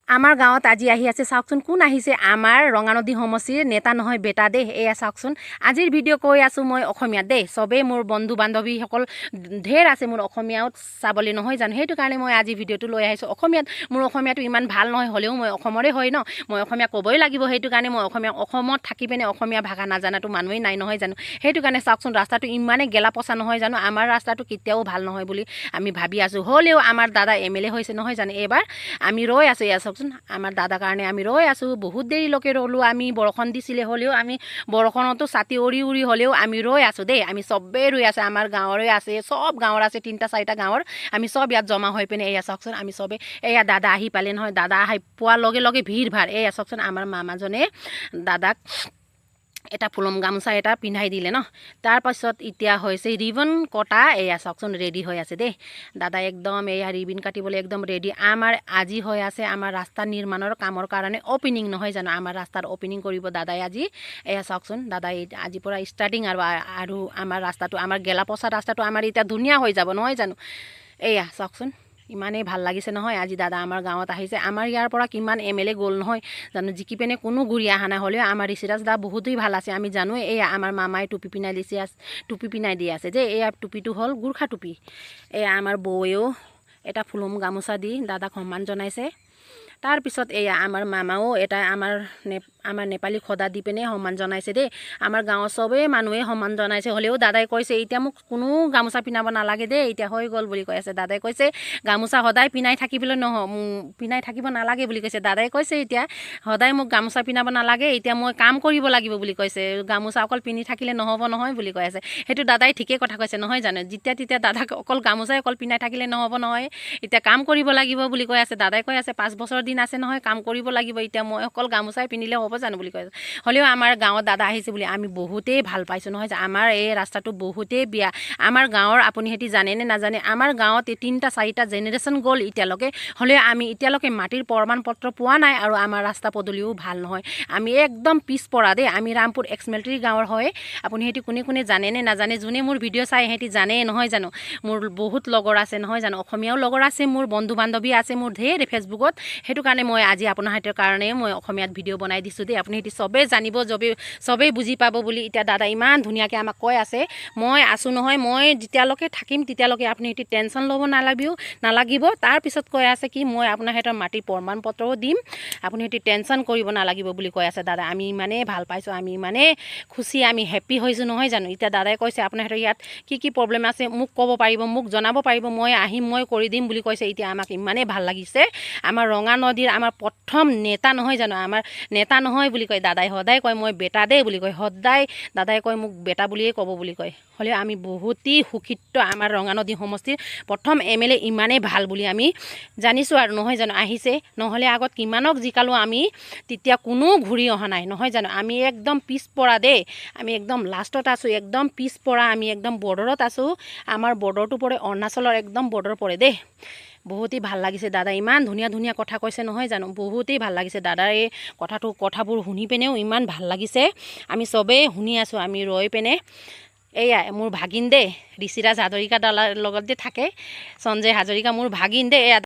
আমাৰ গাঁৱত আজি আহি আছে চাওকচোন কোন আহিছে আমাৰ ৰঙানদী সমষ্টিৰ নেতা নহয় বেটা দেই এয়া চাওকচোন আজিৰ ভিডিঅ' কৈ আছোঁ মই অসমীয়াত দেই চবেই মোৰ বন্ধু বান্ধৱীসকল ঢেৰ আছে মোৰ অসমীয়াত চাবলৈ নহয় জানো সেইটো কাৰণে মই আজি ভিডিঅ'টো লৈ আহিছোঁ অসমীয়াত মোৰ অসমীয়াটো ইমান ভাল নহয় হ'লেও মই অসমৰে হয় ন মই অসমীয়া ক'বই লাগিব সেইটো কাৰণে মই অসমত থাকি পিনে অসমীয়া ভাষা নাজানাটো মানুহেই নাই নহয় জানো সেইটো কাৰণে চাওকচোন ৰাস্তাটো ইমানেই গেলা পচা নহয় জানো আমাৰ ৰাস্তাটো কেতিয়াও ভাল নহয় বুলি আমি ভাবি আছোঁ হ'লেও আমাৰ দাদা MLA হৈছে নহয় জানো এইবাৰ আমি ৰৈ আছোঁ এয়া চাওকচোন আমাৰ দাদাৰ কাৰণে আমি ৰৈ আছোঁ বহুত দেৰিলৈকে ৰ'লোঁ আমি বৰষুণ দিছিলে হ'লেও আমি বৰষুণতো ছাতি উৰি উৰি হ'লেও আমি ৰৈ আছোঁ দেই আমি চবেই ৰৈ আছোঁ আমাৰ গাঁৱৰে আছে চব গাঁৱৰ আছে 3-4টা গাঁৱৰ আমি চব ইয়াত জমা হৈ পিনে এয়া চাওকচোন আমি চবেই এয়া দাদা আহি পালে নহয় দাদা আহি পোৱাৰ লগে লগে ভিৰ ভাৰ এয়া চাওকচোন আমাৰ মামাজনে দাদাক এটা ফুলম গামোচা এটা পিন্ধাই দিলে ন তাৰপাছত এতিয়া হৈছে ৰিবন কটা এয়া চাওকচোন ৰেডি হৈ আছে দেই দাদা একদম এয়া ৰিবন কাটিবলৈ একদম ৰেডি আমাৰ আজি হৈ আছে আমাৰ ৰাস্তা নিৰ্মাণৰ কামৰ কাৰণে অপেনিং নহয় জানো আমাৰ ৰাস্তাৰ অপেনিং কৰিব দাদাই আজি এয়া চাওকচোন দাদাই আজিৰ পৰা ষ্টাৰ্টিং আৰু আমাৰ ৰাস্তাটো আমাৰ গেলা পচা ৰাস্তাটো আমাৰ এতিয়া ধুনীয়া হৈ যাব নহয় জানো এয়া চাওকচোন ইমানেই ভাল লাগিছে নহয় আজি দাদা আমাৰ গাঁৱত আহিছে আমাৰ ইয়াৰ পৰা কিমান MLA গ'ল নহয় জানো জিকি পিনে কোনো ঘূৰি অহা নাই হ'লেও আমাৰ ঋষিৰাজ দা বহুতেই ভাল আছে আমি জানো এয়া আমাৰ মামাই টুপি পিন্ধাই দি আছে যে এয়া টুপিটো হ'ল গোৰ্খা টুপি এয়া আমাৰ বৌয়েও এটা ফুলম গামোচা দি দাদাক সন্মান জনাইছে তাৰপিছত এয়া আমাৰ মামাও এটা আমাৰ নেপালী খদা দি পিনে সন্মান জনাইছে দেই আমাৰ গাঁৱৰ চবেই মানুহে সন্মান জনাইছে হ'লেও দাদাই কৈছে এতিয়া মোক কোনো গামোচা পিন্ধাব নালাগে দেই এতিয়া হৈ গ'ল বুলি কৈ আছে দাদাই কৈছে গামোচা সদায় পিন্ধাই থাকিব নালাগে বুলি কৈছে দাদাই কৈছে এতিয়া সদায় মোক গামোচা পিন্ধাব নালাগে এতিয়া মই কাম কৰিব লাগিব বুলি কৈছে গামোচা অকল পিন্ধি থাকিলে নহ'ব নহয় বুলি কৈ আছে সেইটো দাদাই ঠিকেই কথা কৈছে নহয় জানো তেতিয়া দাদাক অকল গামোচাই অকল পিন্ধাই থাকিলে নহ'ব নহয় এতিয়া কাম কৰিব লাগিব বুলি কৈ আছে দাদাই কৈ আছে 5 বছৰ দিন আছে নহয় কাম কৰিব লাগিব এতিয়া মই অকল গামোচাই পিন্ধিলে হ'ব জানো বুলি কৈছে হ'লেও আমাৰ গাঁৱত দাদা আহিছে বুলি আমি বহুতেই ভাল পাইছোঁ নহয় যে আমাৰ এই ৰাস্তাটো বহুতেই বেয়া আমাৰ গাঁৱৰ আপুনি সেটি জানে নে নাজানে আমাৰ গাঁৱত 3-4টা জেনেৰেশ্যন গ'ল এতিয়ালৈকে হ'লেও আমি এতিয়ালৈকে মাটিৰ প্ৰমাণ পত্ৰ পোৱা নাই আৰু আমাৰ ৰাস্তা পদূলিও ভাল নহয় আমি একদম পিছপৰা দেই আমি ৰামপুৰ এক্সমেলট্ৰি গাঁৱৰ হয় আপুনি সেটি কোনে জানে নে নাজানে যোনে মোৰ ভিডিঅ' চাই সেটি জানে নহয় জানো মোৰ বহুত লগৰ আছে নহয় জানো অসমীয়াও লগৰ আছে মোৰ বন্ধু বান্ধৱী আছে মোৰ ঢেৰ ফেচবুকত সেইটো কাৰণে মই আজি আপোনাৰ হাতৰ কাৰণে মই অসমীয়াত ভিডিঅ' বনাই দিছোঁ দেই আপুনি সেটি চবেই জানিব চবেই বুজি পাব বুলি এতিয়া দাদা ইমান ধুনীয়াকৈ আমাক কৈ আছে মই আছোঁ নহয় মই যেতিয়ালৈকে থাকিম তেতিয়ালৈকে আপুনি সেটি টেনশ্যন ল'ব নালাগিব তাৰপিছত কৈ আছে কি মই আপোনাৰ হাতৰ মাটিৰ প্ৰমাণ পত্ৰও দিম আপুনি সেটি টেনশ্যন কৰিব নালাগিব বুলি কৈ আছে দাদা আমি ইমানেই ভাল পাইছোঁ আমি ইমানেই খুচি আমি হেপ্পী হৈছোঁ নহয় জানো এতিয়া দাদাই কৈছে আপোনাৰ হাতৰ ইয়াত কি প্ৰব্লেম আছে মোক ক'ব পাৰিব মোক জনাব পাৰিব মই আহিম মই কৰি দিম বুলি কৈছে এতিয়া আমাক ইমানেই ভাল লাগিছে আমাৰ ৰঙানদীৰ আমাৰ প্ৰথম নেতা নহয় জানো আমাৰ নেতা নহয় বুলি কয় দাদাই সদায় কয় মই বেটা দেই বুলি কয় সদায় দাদাই কয় মোক বেটা বুলিয়েই ক'ব বুলি কয় হ'লেও আমি বহুতেই সুখিত আমাৰ ৰঙানদী সমষ্টিৰ প্ৰথম MLA ইমানেই ভাল বুলি আমি জানিছোঁ আৰু নহয় জানো আহিছে নহ'লে আগত কিমানক জিকালোঁ আমি তেতিয়া কোনো ঘূৰি অহা নাই নহয় জানো আমি একদম পিছপৰা দেই আমি একদম লাষ্টত আছোঁ একদম পিছপৰা আমি একদম বৰ্ডাৰত আছোঁ আমাৰ বৰ্ডাৰটো পৰে অৰুণাচলৰ একদম বৰ্ডাৰ পৰে দেই বহুতেই ভাল লাগিছে দাদা ইমান ধুনীয়া কথা কৈছে নহয় জানো বহুতেই ভাল লাগিছে দাদাৰ এই কথাবোৰ শুনি পিনেও ইমান ভাল লাগিছে আমি চবেই শুনি আছোঁ আমি ৰৈ পিনে এয়া মোৰ ভাগিন দেই ঋষিৰাজ হাজৰিকা দাদাৰ লগত যে থাকে সঞ্জয় হাজৰিকা মোৰ ভাগিন দেই